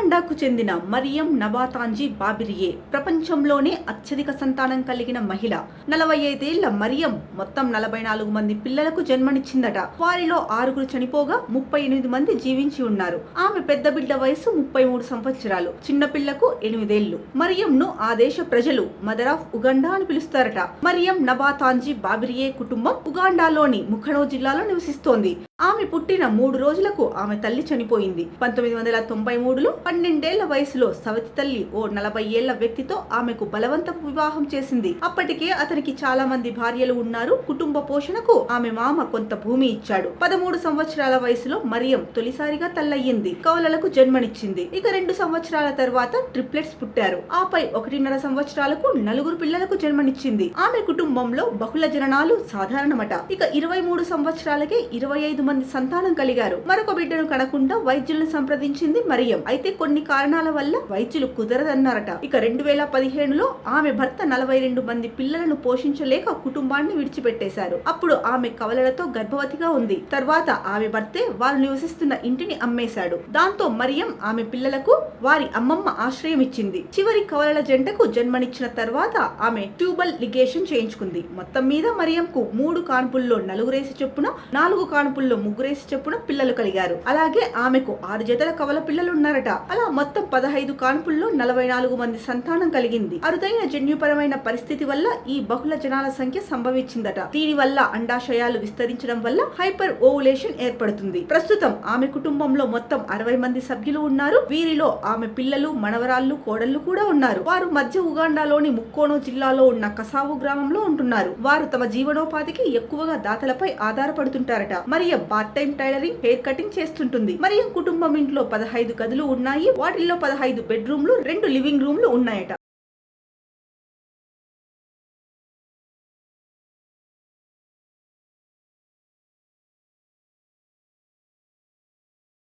ఉగాండాకు చెందిన మరియం నబాతాంజీ బాబిరియే ప్రపంచంలోనే అత్యధిక సంతానం కలిగిన మహిళ. 45 ఏళ్ల మరియం మొత్తం 44 మంది పిల్లలకు జన్మనిచ్చిందట. వారిలో 6 చనిపోగా 38 మంది జీవించి ఉన్నారు. ఆమె పెద్ద బిడ్డ వయసు 33 సంవత్సరాలు, చిన్న పిల్లకు 8 ఏళ్లు. మరియంను ఆ దేశ ప్రజలు మదర్ ఆఫ్ ఉగాండా అని పిలుస్తారట. మరియం నబాతాంజీ బాబిరియే కుటుంబం ఉగాండాలోని ముఖనో జిల్లాలో నివసిస్తోంది. ఆమె పుట్టిన 3 రోజులకు ఆమె తల్లి చనిపోయింది. 1993లో 12 ఏళ్ల వయసులో సవతి తల్లి ఓ 40 ఏళ్ల వ్యక్తితో ఆమెకు బలవంతపు వివాహం చేసింది. అప్పటికే అతనికి చాలా మంది భార్యలు ఉన్నారు. కుటుంబ పోషణకు ఆమె మామ కొంత భూమి ఇచ్చాడు. 13 సంవత్సరాల వయసులో మరియం తొలిసారిగా తల్లయ్యింది. కవలలకు జన్మనిచ్చింది. ఇక 2 సంవత్సరాల తర్వాత ట్రిప్లెట్స్ పుట్టారు. ఆపై 1.5 సంవత్సరాలకు 4 పిల్లలకు జన్మనిచ్చింది. ఆమె కుటుంబంలో బహుళ జననాలు సాధారణమట. ఇక 23 సంవత్సరాలకే 25 మంది సంతానం కలిగారు. మరొక బిడ్డను కనకుండా వైద్యులను సంప్రదించింది మరియం. అయితే కొన్ని కారణాల వల్ల వైద్యులు కుదరదన్నారట. ఇక 2015లో ఆమె భర్త 42 మంది పిల్లలను పోషించలేక కుటుంబాన్ని విడిచిపెట్టేశారు. అప్పుడు ఆమె కవలలతో గర్భవతిగా ఉంది. తర్వాత ఆమె భర్తే వారు నివసిస్తున్న ఇంటిని అమ్మేశాడు. దాంతో మరియం ఆమె పిల్లలకు వారి అమ్మమ్మ ఆశ్రయం ఇచ్చింది. చివరి కవలల జంటకు జన్మనిచ్చిన తర్వాత ఆమె ట్యూబల్ లిగేషన్ చేయించుకుంది. మొత్తం మీద మరియంకు 3 కాన్పుల్లో 4 చొప్పున, 4 కాన్పుల్లో 3 చొప్పున పిల్లలు కలిగారు. అలాగే ఆమెకు 6 జతల కవల పిల్లలు ఉన్నారట. అలా మొత్తం 15 కాన్పుల్లో 44 మంది సంతానం కలిగింది. అరుదైన జన్యుపరమైన పరిస్థితి వల్ల ఈ బహుళ జనాల సంఖ్య సంభవించిందట. దీని వల్ల అండాశయాలు విస్తరించడం వల్ల హైపర్ ఓవులేషన్ ఏర్పడుతుంది. ప్రస్తుతం ఆమె కుటుంబంలో మొత్తం 60 మంది సభ్యులు ఉన్నారు. వీరిలో ఆమె పిల్లలు, మనవరాళ్లు, కోడళ్లు కూడా ఉన్నారు. వారు మధ్య ఉగాండాలోని ముక్కోనో జిల్లాలో ఉన్న కసావు గ్రామంలో ఉంటున్నారు. వారు తమ జీవనోపాధికి ఎక్కువగా దాతలపై ఆధారపడుతుంటారట. Mariam part time tailoring, hair cutting చేస్తుంటుంది. మరియం కుటుంబం ఇంట్లో 15 గదులు ఉన్నాయి. వాటిల్లో 15 బెడ్రూమ్లు, 2 లివింగ్ రూమ్లు ఉన్నాయట.